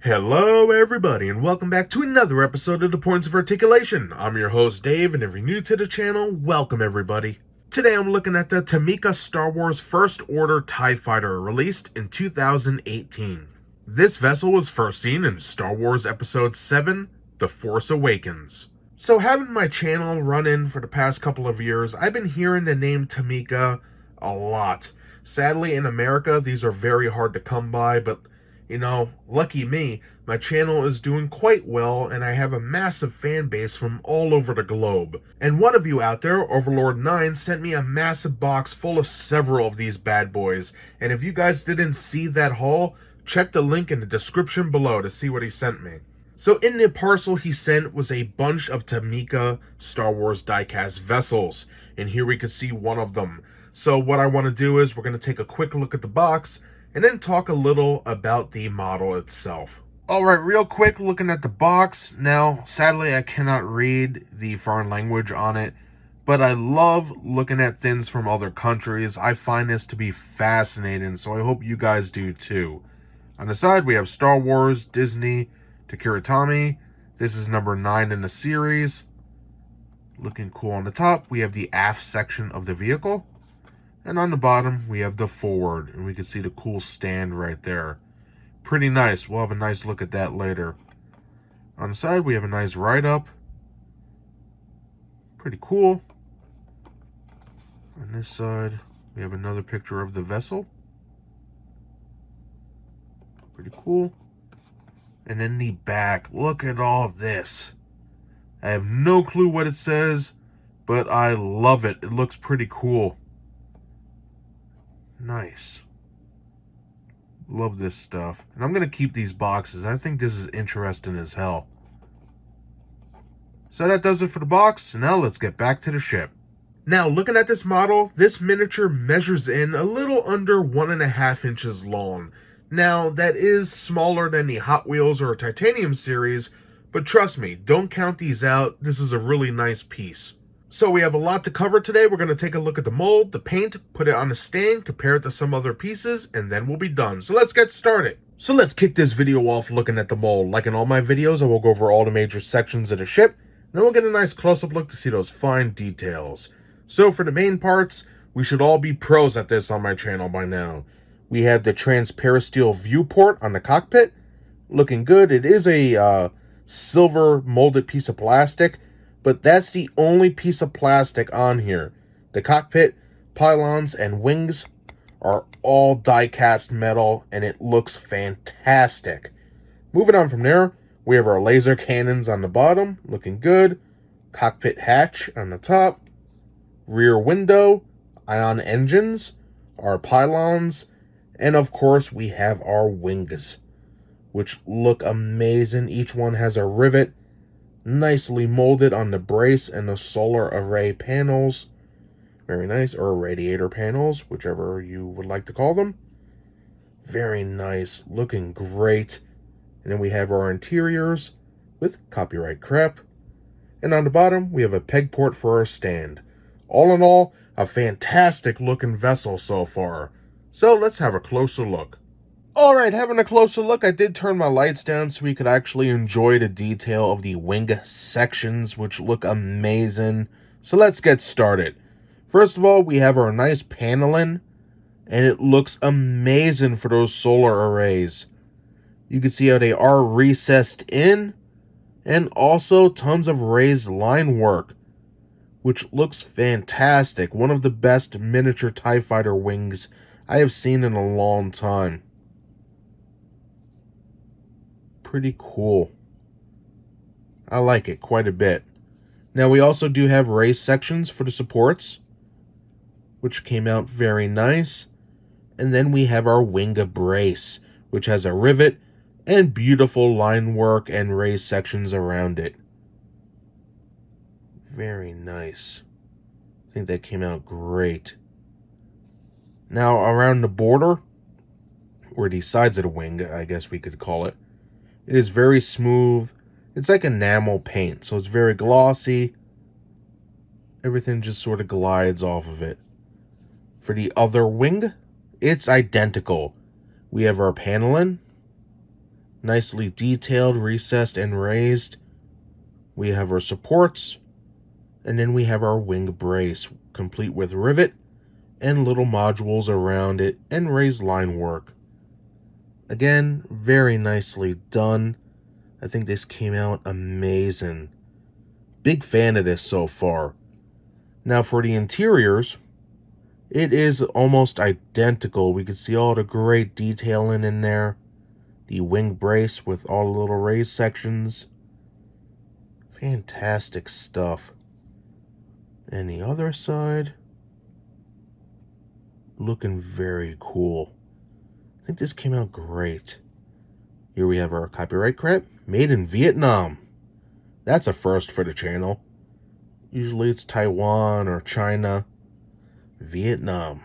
Hello everybody and welcome back to another episode of the Points of Articulation. I'm your host Dave, and if you're new to the channel, welcome everybody. Today I'm looking at the Tamika Star Wars First Order TIE Fighter, released in 2018. This vessel was first seen in Star Wars Episode 7, The Force Awakens. So having my channel run in for the past couple of years, I've been hearing the name Tamika a lot. Sadly, in America, these are very hard to come by, but you know, lucky me, my channel is doing quite well and I have a massive fan base from all over the globe. And one of you out there, Overlord9, sent me a massive box full of several of these bad boys. And if you guys didn't see that haul, check the link in the description below to see what he sent me. So in the parcel he sent was a bunch of Tamika Star Wars diecast vessels. And here we can see one of them. So what I want to do is we're going to take a quick look at the box and then talk a little about the model itself. Alright, real quick, looking at the box. Now, sadly, I cannot read the foreign language on it, but I love looking at things from other countries. I find this to be fascinating, so I hope you guys do too. On the side, we have Star Wars, Disney, Takara Tomy. This is number 9 in the series. Looking cool on the top. We have the aft section of the vehicle. And on the bottom, we have the forward, and we can see the cool stand right there. Pretty nice. We'll have a nice look at that later. On the side, we have a nice write-up. Pretty cool. On this side, we have another picture of the vessel. Pretty cool. And in the back, look at all this. I have no clue what it says, but I love it. It looks pretty cool. Nice. Love this stuff. And I'm going to keep these boxes. I think this is interesting as hell. So that does it for the box. Now let's get back to the ship. Now looking at this model, this miniature measures in a little under 1.5 inches long. Now that is smaller than the Hot Wheels or Titanium series, but trust me, don't count these out. This is a really nice piece. So we have a lot to cover today. We're going to take a look at the mold, the paint, put it on a stand, compare it to some other pieces, and then we'll be done. So let's get started. So let's kick this video off looking at the mold. Like in all my videos, I will go over all the major sections of the ship, and then we'll get a nice close-up look to see those fine details. So for the main parts, we should all be pros at this on my channel by now. We have the transparisteel viewport on the cockpit. Looking good. It is a silver molded piece of plastic, but that's the only piece of plastic on here. The cockpit, pylons, and wings are all die-cast metal, and it looks fantastic. Moving on from there, we have our laser cannons on the bottom, looking good. Cockpit hatch on the top. Rear window, ion engines, our pylons, and of course we have our wings, which look amazing. Each one has a rivet, nicely molded on the brace and the solar array panels. Very nice. Or radiator panels, whichever you would like to call them. Very nice. Looking great. And then we have our interiors with copyright crap. And on the bottom, we have a peg port for our stand. All in all, a fantastic looking vessel so far. So let's have a closer look. Alright, having a closer look, I did turn my lights down so we could actually enjoy the detail of the wing sections, which look amazing. So let's get started. First of all, we have our nice paneling, and it looks amazing for those solar arrays. You can see how they are recessed in, and also tons of raised line work, which looks fantastic. One of the best miniature TIE Fighter wings I have seen in a long time. Pretty cool. I like it quite a bit. Now we also do have raised sections for the supports, which came out very nice. And then we have our wing brace, which has a rivet and beautiful line work and raised sections around it. Very nice. I think that came out great. Now around the border, or the sides of the wing, I guess we could call it, it is very smooth. It's like enamel paint, so it's very glossy. Everything just sort of glides off of it. For the other wing, it's identical. We have our paneling. nicely detailed, recessed, and raised. We have our supports, and then we have our wing brace, complete with rivet and little modules around it and raised line work. Again, very nicely done. I think this came out amazing. Big fan of this so far. Now for the interiors, it is almost identical. We can see all the great detailing in there. The wing brace with all the little raised sections. Fantastic stuff. And the other side, looking very cool. I think this came out great. Here we have our copyright crap, made in Vietnam. That's a first for the channel. Usually it's Taiwan or China. Vietnam.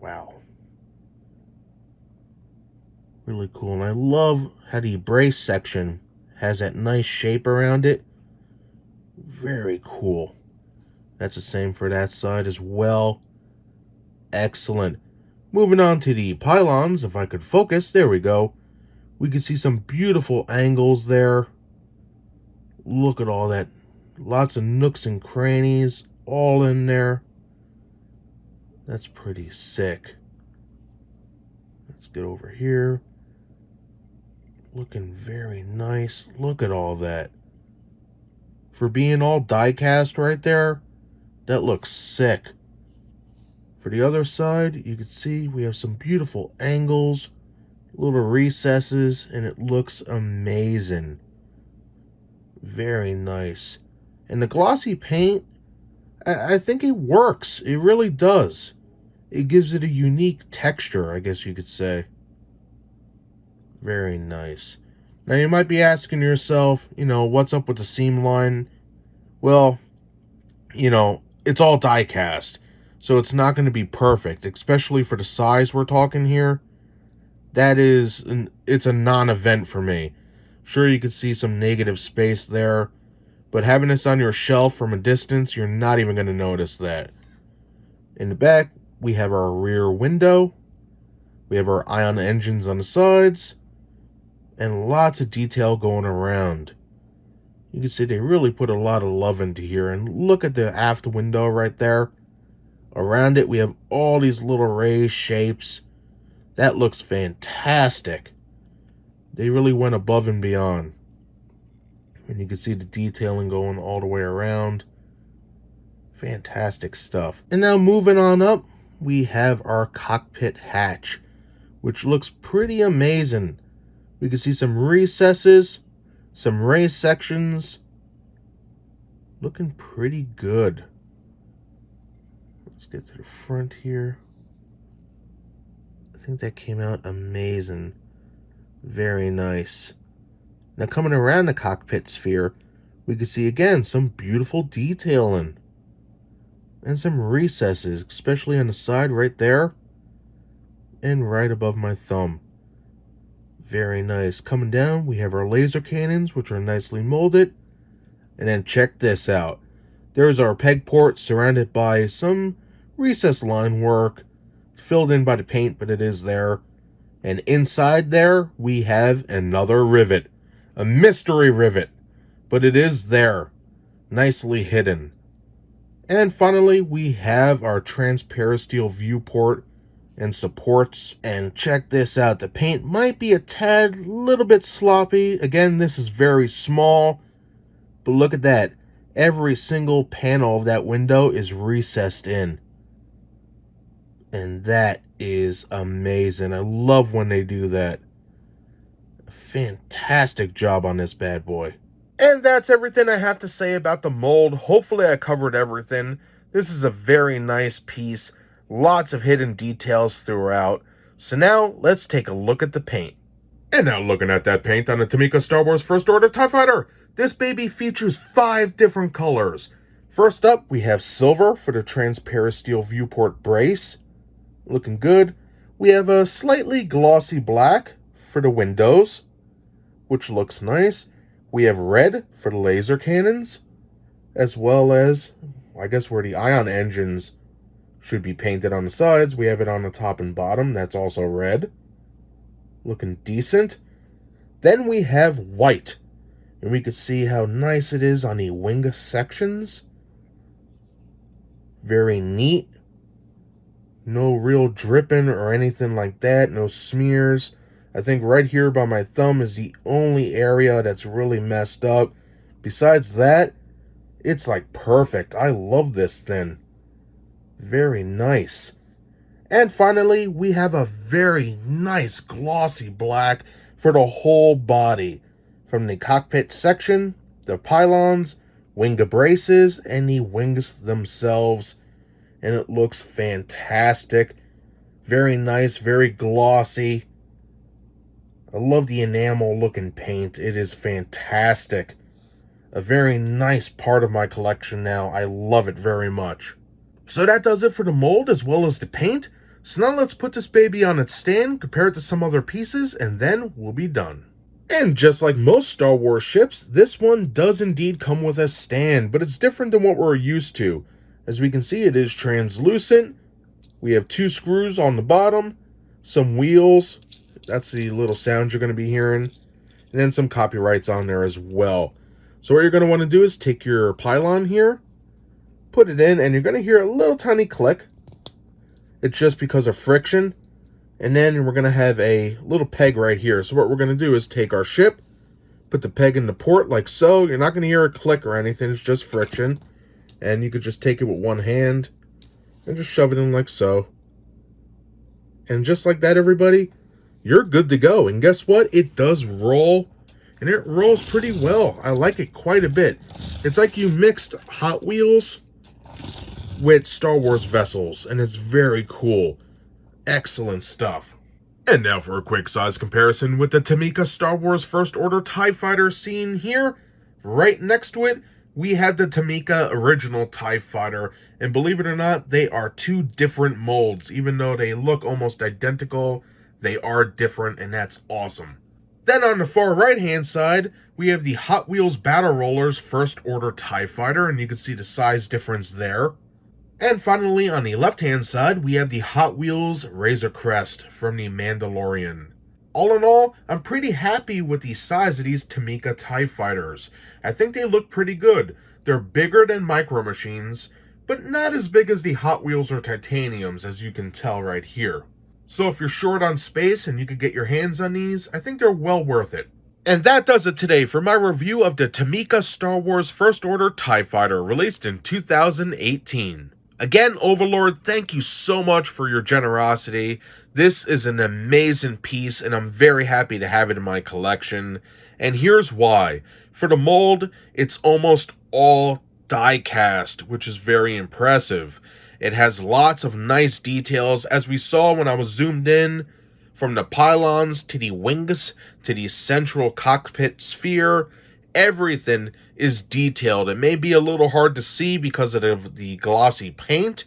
Wow. Really cool. And I love how the brace section has that nice shape around it. Very cool. That's the same for that side as well. Excellent. Moving on to the pylons, if I could focus, there we go. We can see some beautiful angles there. Look at all that. Lots of nooks and crannies all in there. That's pretty sick. Let's get over here. Looking very nice. Look at all that. For being all die cast right there, that looks sick. For the other side, you can see we have some beautiful angles, little recesses, and it looks amazing. Very nice. And the glossy paint, I think it works. It really does. It gives it a unique texture, I guess you could say. Very nice. Now you might be asking yourself, what's up with the seam line? Well, it's all die cast, so it's not going to be perfect, especially for the size we're talking here. It's a non-event for me. Sure, you could see some negative space there, but having this on your shelf from a distance, you're not even going to notice that. In the back, we have our rear window. We have our ion engines on the sides, and lots of detail going around. You can see they really put a lot of love into here. And look at the aft window right there. Around it, we have all these little raised shapes. That looks fantastic. They really went above and beyond. And you can see the detailing going all the way around. Fantastic stuff. And now moving on up, we have our cockpit hatch, which looks pretty amazing. We can see some recesses, some raised sections. Looking pretty good. Let's get to the front here. I think that came out amazing. Very nice. Now coming around the cockpit sphere, we can see again some beautiful detailing. And some recesses, especially on the side right there. And right above my thumb. Very nice. Coming down, we have our laser cannons, which are nicely molded. And then check this out. There's our peg port surrounded by some recessed line work. Filled in by the paint, but it is there. And inside there, we have another rivet. A mystery rivet. But it is there. Nicely hidden. And finally, we have our transparisteel viewport and supports. And check this out. The paint might be a tad, little bit sloppy. Again, this is very small. But look at that. Every single panel of that window is recessed in. And that is amazing. I love when they do that. Fantastic job on this bad boy. And that's everything I have to say about the mold. Hopefully I covered everything. This is a very nice piece. Lots of hidden details throughout. So now, let's take a look at the paint. And now looking at that paint on the Tamika Star Wars First Order TIE Fighter. This baby features 5 different colors. First up, we have silver for the transparisteel viewport brace. Looking good. We have a slightly glossy black for the windows, which looks nice. We have red for the laser cannons, as well as, I guess where the ion engines should be painted on the sides. We have it on the top and bottom. That's also red. Looking decent. Then we have white, and we can see how nice it is on the wing sections. Very neat. No real dripping or anything like that. No smears. I think right here by my thumb is the only area that's really messed up. Besides that, it's like perfect. I love this thing. Very nice. And finally, we have a very nice glossy black for the whole body. From the cockpit section, the pylons, wing braces, and the wings themselves. And it looks fantastic. Very nice, very glossy. I love the enamel looking paint. It is fantastic. A very nice part of my collection now. I love it very much. So that does it for the mold as well as the paint. So now let's put this baby on its stand, compare it to some other pieces, and then we'll be done. And just like most Star Wars ships, this one does indeed come with a stand, but it's different than what we're used to. As we can see, it is translucent. We have 2 screws on the bottom, some wheels. That's the little sound you're going to be hearing. And then some copyrights on there as well. So what you're going to want to do is take your pylon here, put it in, and you're going to hear a little tiny click. It's just because of friction. And then we're going to have a little peg right here. So what we're going to do is take our ship, put the peg in the port like so. You're not going to hear a click or anything. It's just friction. And you could just take it with one hand and just shove it in like so. And just like that, everybody, you're good to go. And guess what? It does roll. And it rolls pretty well. I like it quite a bit. It's like you mixed Hot Wheels with Star Wars vessels, and it's very cool. Excellent stuff. And now for a quick size comparison with the Tamika Star Wars First Order TIE Fighter seen here. Right next to it, we have the Tamika original TIE Fighter, and believe it or not, they are 2 different molds. Even though they look almost identical, they are different, and that's awesome. Then on the far right-hand side, we have the Hot Wheels Battle Rollers First Order TIE Fighter, and you can see the size difference there. And finally, on the left-hand side, we have the Hot Wheels Razor Crest from the Mandalorian. All in all, I'm pretty happy with the size of these Tamika TIE Fighters. I think they look pretty good. They're bigger than Micro Machines, but not as big as the Hot Wheels or Titaniums, as you can tell right here. So if you're short on space and you could get your hands on these, I think they're well worth it. And that does it today for my review of the Tamika Star Wars First Order TIE Fighter, released in 2018. Again, Overlord, thank you so much for your generosity. This is an amazing piece, and I'm very happy to have it in my collection. And here's why. For the mold, it's almost all die cast, which is very impressive. It has lots of nice details, as we saw when I was zoomed in, from the pylons to the wings to the central cockpit sphere. Everything is detailed. It may be a little hard to see because of the glossy paint,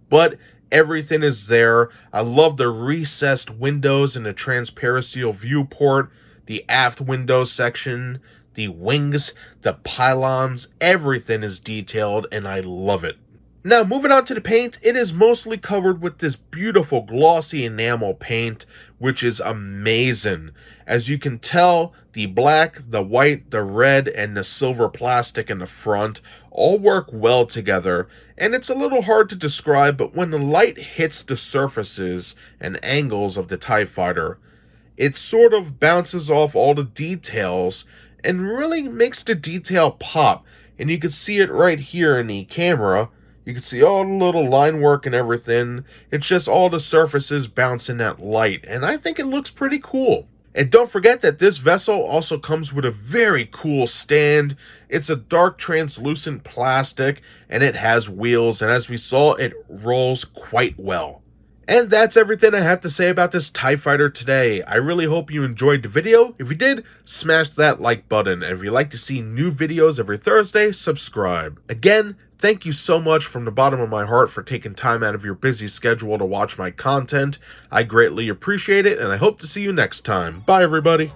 but everything is there. I love the recessed windows and the transparency viewport, the aft window section, the wings, the pylons. Everything is detailed, and I love it. Now, moving on to the paint, it is mostly covered with this beautiful glossy enamel paint, which is amazing. As you can tell, the black, the white, the red, and the silver plastic in the front all work well together, and it's a little hard to describe, but when the light hits the surfaces and angles of the TIE Fighter, it sort of bounces off all the details and really makes the detail pop. And you can see it right here in the camera. You can see all the little line work and everything. It's just all the surfaces bouncing that light, and I think it looks pretty cool. And don't forget that this vessel also comes with a very cool stand. It's a dark translucent plastic, and it has wheels, and as we saw, it rolls quite well. And that's everything I have to say about this TIE Fighter today. I really hope you enjoyed the video. If you did, smash that like button. And if you'd like to see new videos every Thursday, subscribe. Again, thank you so much from the bottom of my heart for taking time out of your busy schedule to watch my content. I greatly appreciate it, and I hope to see you next time. Bye, everybody.